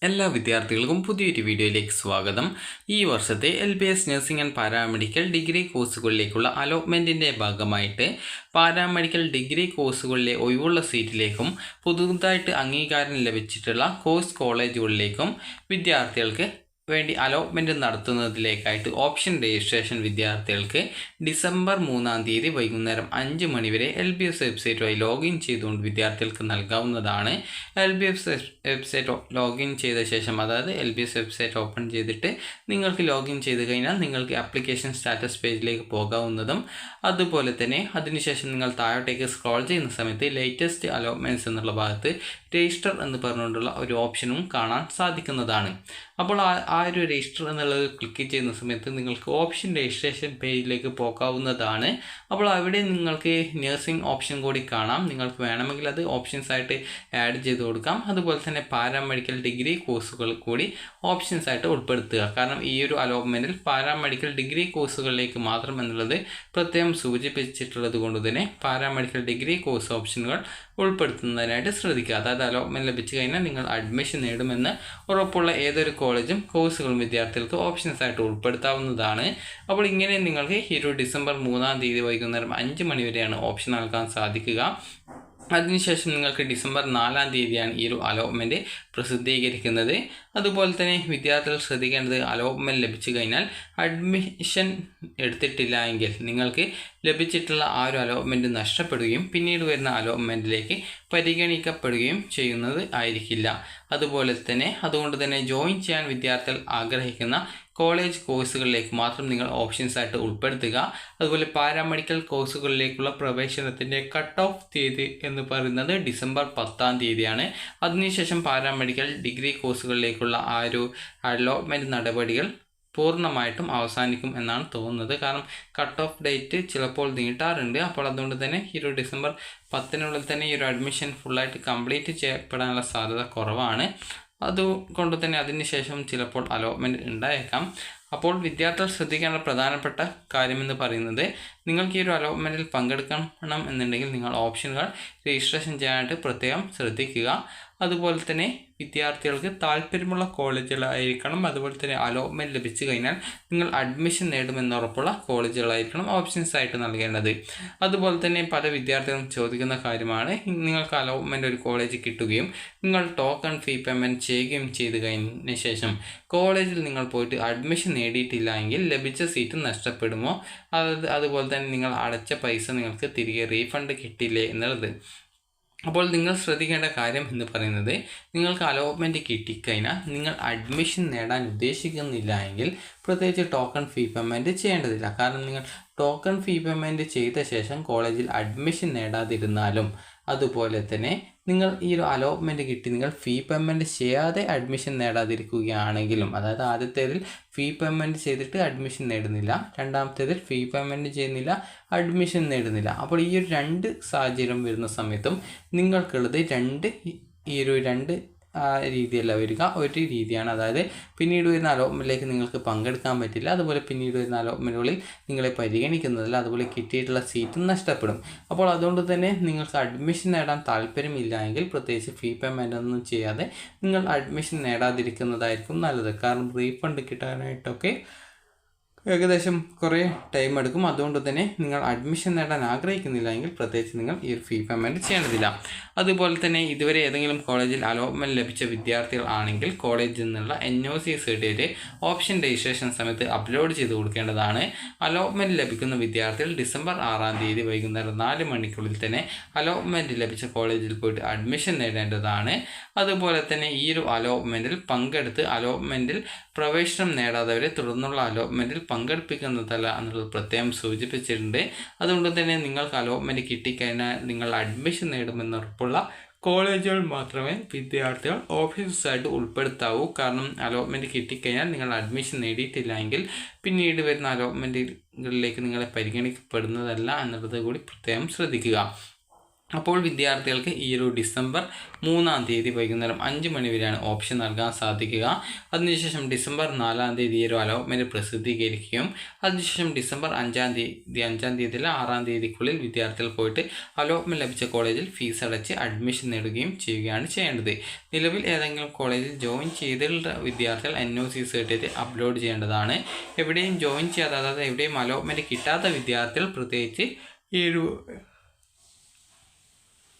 എല്ലാ വിദ്യാർത്ഥികൾക്കും പുതിയൊരു വീഡിയോയിലേക്ക് സ്വാഗതം. ഈ വർഷത്തെ LBS nursing and paramedical degree കോഴ്സുകളിലേക്കുള്ള അലോട്ട്മെൻറ്റിൻ്റെ ഭാഗമായിട്ട് പാരാമെഡിക്കൽ ഡിഗ്രി കോഴ്സുകളിലെ ഒഴിവുള്ള സീറ്റിലേക്കും പുതുതായിട്ട് അംഗീകാരം ലഭിച്ചിട്ടുള്ള കോളേജുകളിലേക്കും വിദ്യാർത്ഥികൾക്ക് വേണ്ടി അലോട്ട്മെൻറ്റ് നടത്തുന്നതിലേക്കായിട്ട് ഓപ്ഷൻ രജിസ്ട്രേഷൻ വിദ്യാർത്ഥികൾക്ക് ഡിസംബർ 3-ാം തീയതി വൈകുന്നേരം 5 മണി വരെ LBS വെബ്സൈറ്റ് വഴി ലോഗിൻ ചെയ്തുകൊണ്ട് വിദ്യാർത്ഥികൾക്ക് നൽകാവുന്നതാണ്. LBS വെബ്സൈറ്റ് ലോഗിൻ ചെയ്ത ശേഷം, അതായത് LBS വെബ്സൈറ്റ് ഓപ്പൺ ചെയ്തിട്ട് നിങ്ങൾക്ക് ലോഗിൻ ചെയ്ത് കഴിഞ്ഞാൽ നിങ്ങൾക്ക് ആപ്ലിക്കേഷൻ സ്റ്റാറ്റസ് പേജിലേക്ക് പോകാവുന്നതും, അതുപോലെ തന്നെ അതിനുശേഷം നിങ്ങൾ താഴോട്ടേക്ക് സ്ക്രോൾ ചെയ്യുന്ന സമയത്ത് ലേറ്റസ്റ്റ് അലോട്ട്മെൻറ്റ്സ് എന്നുള്ള ഭാഗത്ത് രജിസ്റ്റർ എന്ന് പറഞ്ഞുകൊണ്ടുള്ള ഒരു ഓപ്ഷനും കാണാൻ സാധിക്കുന്നതാണ്. അപ്പോൾ ആ ഒരു രജിസ്റ്റർ എന്നുള്ളത് ക്ലിക്ക് ചെയ്യുന്ന സമയത്ത് നിങ്ങൾക്ക് ഓപ്ഷൻ രജിസ്ട്രേഷൻ പേജിലേക്ക് പോകാവുന്നതാണ്. അപ്പോൾ അവിടെ നിങ്ങൾക്ക് നഴ്സിംഗ് ഓപ്ഷൻ കൂടി കാണാം. നിങ്ങൾക്ക് വേണമെങ്കിൽ അത് ഓപ്ഷൻസ് ആയിട്ട് ആഡ് ചെയ്ത് കൊടുക്കാം. അതുപോലെ തന്നെ പാരാമെഡിക്കൽ ഡിഗ്രി കോഴ്സുകൾ കൂടി ഓപ്ഷൻസ് ആയിട്ട് ഉൾപ്പെടുത്തുക. കാരണം ഈ ഒരു അലോട്ട്മെൻറ്റിൽ പാരാമെഡിക്കൽ ഡിഗ്രി കോഴ്സുകളിലേക്ക് മാത്രം എന്നുള്ളത് പ്രത്യേകം സൂചിപ്പിച്ചിട്ടുള്ളത് കൊണ്ട് തന്നെ പാരാമെഡിക്കൽ ഡിഗ്രി കോഴ്സ് ഓപ്ഷനുകൾ ഉൾപ്പെടുത്തുന്നതിനായിട്ട് ശ്രദ്ധിക്കുക. അതായത് അലോട്ട്മെൻറ്റ് ലഭിച്ചു കഴിഞ്ഞാൽ നിങ്ങൾ അഡ്മിഷൻ നേടുമെന്ന് ഉറപ്പുള്ള ഏതൊരു കോളേജും കോഴ്സുകളും വിദ്യാർത്ഥികൾക്ക് ഓപ്ഷൻസ് ആയിട്ട് ഉൾപ്പെടുത്താവുന്നതാണ്. അപ്പോൾ ഇങ്ങനെ നിങ്ങൾക്ക് ഈ ഒരു ഡിസംബർ 3-ാം തീയതി വൈകുന്നേരം 5 മണി വരെയാണ് ഓപ്ഷൻ നൽകാൻ സാധിക്കുക. അതിനുശേഷം നിങ്ങൾക്ക് ഡിസംബർ 4-ാം തീയതിയാണ് ഈ ഒരു അലോട്ട്മെൻറ്റ് പ്രസിദ്ധീകരിക്കുന്നത്. അതുപോലെ തന്നെ വിദ്യാർത്ഥികൾ ശ്രദ്ധിക്കേണ്ടത്, അലോട്ട്മെൻറ്റ് ലഭിച്ചു കഴിഞ്ഞാൽ അഡ്മിഷൻ എടുത്തിട്ടില്ല എങ്കിൽ നിങ്ങൾക്ക് ലഭിച്ചിട്ടുള്ള ആ ഒരു അലോട്ട്മെൻറ്റ് നഷ്ടപ്പെടുകയും പിന്നീട് വരുന്ന അലോട്ട്മെൻറ്റിലേക്ക് പരിഗണിക്കപ്പെടുകയും ചെയ്യുന്നത് ആയിരിക്കില്ല. അതുകൊണ്ട് തന്നെ ജോയിൻ ചെയ്യാൻ വിദ്യാർത്ഥികൾ ആഗ്രഹിക്കുന്ന കോളേജ് കോഴ്സുകളിലേക്ക് മാത്രം നിങ്ങൾ ഓപ്ഷൻസ് ആയിട്ട് ഉൾപ്പെടുത്തുക. അതുപോലെ പാരാമെഡിക്കൽ കോഴ്സുകളിലേക്കുള്ള പ്രവേശനത്തിൻ്റെ കട്ട് ഓഫ് തീയതി എന്ന് പറയുന്നത് ഡിസംബർ 10-ാം തീയതിയാണ്. അതിനുശേഷം പാരാമെഡിക്കൽ ഡിഗ്രി കോഴ്സുകളിലേക്കുള്ള ആ ഒരു അലോട്ട്മെൻറ്റ് നടപടികൾ പൂർണ്ണമായിട്ടും അവസാനിക്കും എന്നാണ് തോന്നുന്നത്. കാരണം കട്ട് ഓഫ് ഡേറ്റ് ചിലപ്പോൾ നീട്ടാറുണ്ട്. അപ്പോൾ അതുകൊണ്ട് തന്നെ ഈ ഒരു ഡിസംബർ 10-നുള്ളിൽ തന്നെ ഈ ഒരു അഡ്മിഷൻ ഫുള്ളായിട്ട് കംപ്ലീറ്റ് ചെയ്യപ്പെടാനുള്ള സാധ്യത കുറവാണ്. അതുകൊണ്ട് തന്നെ അതിനുശേഷം ചിലപ്പോൾ അലോട്ട്മെൻറ്റ് ഉണ്ടായേക്കാം. അപ്പോൾ വിദ്യാർത്ഥികൾ ശ്രദ്ധിക്കേണ്ട പ്രധാനപ്പെട്ട കാര്യമെന്ന് പറയുന്നത്, നിങ്ങൾക്ക് ഈ ഒരു അലോട്ട്മെൻറ്റിൽ പങ്കെടുക്കണം എന്നുണ്ടെങ്കിൽ നിങ്ങൾ ഓപ്ഷനുകൾ രജിസ്ട്രേഷൻ ചെയ്യാനായിട്ട് പ്രത്യേകം ശ്രദ്ധിക്കുക. അതുപോലെ തന്നെ വിദ്യാർത്ഥികൾക്ക് താല്പര്യമുള്ള കോളേജുകളായിരിക്കണം. അതുപോലെ തന്നെ അലോട്ട്മെൻറ്റ് ലഭിച്ചു കഴിഞ്ഞാൽ നിങ്ങൾ അഡ്മിഷൻ നേടുമെന്നുറപ്പുള്ള കോളേജുകളായിരിക്കണം ഓപ്ഷൻസ് ആയിട്ട് നൽകേണ്ടത്. അതുപോലെ തന്നെ പല വിദ്യാർത്ഥികളും ചോദിക്കുന്ന കാര്യമാണ്, നിങ്ങൾക്ക് അലോട്ട്മെൻറ്റ് ഒരു കോളേജ് കിട്ടുകയും നിങ്ങൾ ടോക്കൺ ഫീ പേയ്മെൻറ്റ് ചെയ്യുകയും ചെയ്ത് കഴിഞ്ഞ ശേഷം കോളേജിൽ നിങ്ങൾ പോയിട്ട് അഡ്മിഷൻ നേടിയിട്ടില്ല എങ്കിൽ ലഭിച്ച സീറ്റ് നഷ്ടപ്പെടുമോ, അതുപോലെ തന്നെ നിങ്ങൾ അടച്ച പൈസ നിങ്ങൾക്ക് തിരികെ റീഫണ്ട് കിട്ടില്ലേ എന്നുള്ളത്. അപ്പോൾ നിങ്ങൾ ശ്രദ്ധിക്കേണ്ട കാര്യം എന്ന് പറയുന്നത്, നിങ്ങൾക്ക് അലോട്ട്മെൻറ്റ് കിട്ടിക്കഴിഞ്ഞാൽ നിങ്ങൾ അഡ്മിഷൻ നേടാൻ ഉദ്ദേശിക്കുന്നില്ല എങ്കിൽ പ്രത്യേകിച്ച് ടോക്കൺ ഫീ പേയ്മെൻറ്റ് ചെയ്യേണ്ടതില്ല. കാരണം നിങ്ങൾ ടോക്കൺ ഫീ പേയ്മെൻറ്റ് ചെയ്ത ശേഷം കോളേജിൽ അഡ്മിഷൻ നേടാതിരുന്നാലും, അതുപോലെ തന്നെ നിങ്ങൾ ഈ ഒരു അലോട്ട്മെൻറ്റ് കിട്ടി നിങ്ങൾ ഫീ പേയ്മെൻറ്റ് ചെയ്യാതെ അഡ്മിഷൻ നേടാതിരിക്കുകയാണെങ്കിലും, അതായത് ആദ്യത്തേതിൽ ഫീ പേയ്മെൻറ്റ് ചെയ്തിട്ട് അഡ്മിഷൻ നേടുന്നില്ല, രണ്ടാമത്തേതിൽ ഫീ പേയ്മെൻറ്റ് ചെയ്യുന്നില്ല, അഡ്മിഷൻ നേടുന്നില്ല. അപ്പോൾ ഈ ഒരു 2 സാഹചര്യം വരുന്ന സമയത്തും നിങ്ങൾക്കുള്ളത് രണ്ട് രീതിയല്ല വരിക, ഒരു രീതിയാണ്. അതായത് പിന്നീട് വരുന്ന അലോട്ട്മെൻറ്റിലേക്ക് നിങ്ങൾക്ക് പങ്കെടുക്കാൻ പറ്റില്ല, അതുപോലെ പിന്നീട് വരുന്ന അലോട്ട്മെൻറ്റുകളിൽ നിങ്ങളെ പരിഗണിക്കുന്നതില്ല, അതുപോലെ കിട്ടിയിട്ടുള്ള സീറ്റും നഷ്ടപ്പെടും. അപ്പോൾ അതുകൊണ്ട് തന്നെ നിങ്ങൾക്ക് അഡ്മിഷൻ നേടാൻ താല്പര്യമില്ല എങ്കിൽ പ്രത്യേകിച്ച് ഫീ പേയ്മെൻ്റ് ഒന്നും ചെയ്യാതെ നിങ്ങൾ അഡ്മിഷൻ നേടാതിരിക്കുന്നതായിരിക്കും നല്ലത്. കാരണം റീഫണ്ട് കിട്ടാനായിട്ടൊക്കെ ഏകദേശം കുറേ ടൈം എടുക്കും. അതുകൊണ്ട് തന്നെ നിങ്ങൾ അഡ്മിഷൻ നേടാൻ ആഗ്രഹിക്കുന്നില്ല എങ്കിൽ പ്രത്യേകിച്ച് നിങ്ങൾ ഈ ഒരു ഫീ പേയ്മെൻറ്റ് ചെയ്യേണ്ടതില്ല. അതുപോലെ തന്നെ ഇതുവരെ ഏതെങ്കിലും കോളേജിൽ അലോട്ട്മെൻറ്റ് ലഭിച്ച വിദ്യാർത്ഥികൾ ആണെങ്കിൽ കോളേജിൽ നിന്നുള്ള NOC സർട്ടിഫിക്കറ്റ് ഓപ്ഷൻ രജിസ്ട്രേഷൻ സമയത്ത് അപ്ലോഡ് ചെയ്ത് കൊടുക്കേണ്ടതാണ്. അലോട്ട്മെൻറ്റ് ലഭിക്കുന്ന വിദ്യാർത്ഥികൾ ഡിസംബർ 6-ാം തീയതി വൈകുന്നേരം 4 മണിക്കുള്ളിൽ തന്നെ അലോട്ട്മെൻറ്റ് ലഭിച്ച കോളേജിൽ പോയിട്ട് അഡ്മിഷൻ നേടേണ്ടതാണ്. അതുപോലെ തന്നെ ഈ ഒരു അലോട്ട്മെൻറ്റിൽ പങ്കെടുത്ത് അലോട്ട്മെൻറ്റിൽ പ്രവേശനം നേടാത്തവരെ തുടർന്നുള്ള അലോട്ട്മെൻറ്റിൽ പങ്കെടുപ്പിക്കുന്നതല്ല എന്നുള്ളത് പ്രത്യേകം സൂചിപ്പിച്ചിട്ടുണ്ട്. അതുകൊണ്ട് തന്നെ നിങ്ങൾക്ക് അലോട്ട്മെൻറ്റ് കിട്ടിക്കഴിഞ്ഞാൽ നിങ്ങൾ അഡ്മിഷൻ നേടുമെന്നുറപ്പുള്ള കോളേജുകൾ മാത്രമേ വിദ്യാർത്ഥികൾ ഓപ്ഷൻസായിട്ട് ഉൾപ്പെടുത്താവൂ. കാരണം അലോട്ട്മെൻറ്റ് കിട്ടിക്കഴിഞ്ഞാൽ നിങ്ങൾ അഡ്മിഷൻ നേടിയിട്ടില്ല എങ്കിൽ പിന്നീട് വരുന്ന അലോട്ട്മെൻറ്റുകളിലേക്ക് നിങ്ങളെ പരിഗണിക്കപ്പെടുന്നതല്ല എന്നുള്ളത് കൂടി പ്രത്യേകം ശ്രദ്ധിക്കുക. അപ്പോൾ വിദ്യാർത്ഥികൾക്ക് ഈ ഒരു ഡിസംബർ 3-ാം തീയതി വൈകുന്നേരം 5 മണി വരെയാണ് ഓപ്ഷൻ നൽകാൻ സാധിക്കുക. അതിനുശേഷം ഡിസംബർ 4-ാം തീയതി ഒരു അലോട്ട്മെൻറ്റ് പ്രസിദ്ധീകരിക്കുകയും അതിനുശേഷം ഡിസംബർ 5-ാം തീയതി 6-ാം തീയതിക്കുള്ളിൽ വിദ്യാർത്ഥികൾ പോയിട്ട് അലോട്ട്മെൻറ്റ് ലഭിച്ച കോളേജിൽ ഫീസ് അടച്ച് അഡ്മിഷൻ നേടുകയും ചെയ്യുകയാണ് ചെയ്യേണ്ടത്. നിലവിൽ ഏതെങ്കിലും കോളേജിൽ ജോയിൻ ചെയ്തിട്ടുള്ള വിദ്യാർത്ഥികൾ NOC സർട്ടിഫിക്കറ്റ് അപ്ലോഡ് ചെയ്യേണ്ടതാണ്. എവിടെയും ജോയിൻ ചെയ്യാതെ, അതായത് എവിടെയും അലോട്ട്മെൻറ്റ് കിട്ടാത്ത വിദ്യാർത്ഥികൾ പ്രത്യേകിച്ച് ഈ ഒരു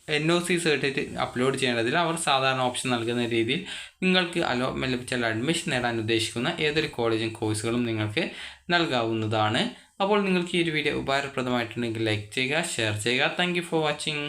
NOC സർട്ടിഫിക്കറ്റ് അപ്ലോഡ് ചെയ്യേണ്ടതിൽ അവർ സാധാരണ ഓപ്ഷൻ നൽകുന്ന രീതിയിൽ നിങ്ങൾക്ക് അലോട്ട്മെൻറ്റ് ലഭിച്ചാൽ അഡ്മിഷൻ നേടാൻ ഉദ്ദേശിക്കുന്ന ഏതൊരു കോളേജും കോഴ്സുകളും നിങ്ങൾക്ക് നൽകാവുന്നതാണ്. അപ്പോൾ നിങ്ങൾക്ക് ഈ ഒരു വീഡിയോ ഉപകാരപ്രദമായിട്ടുണ്ടെങ്കിൽ ലൈക്ക് ചെയ്യുക, ഷെയർ ചെയ്യുക. Thank you for watching.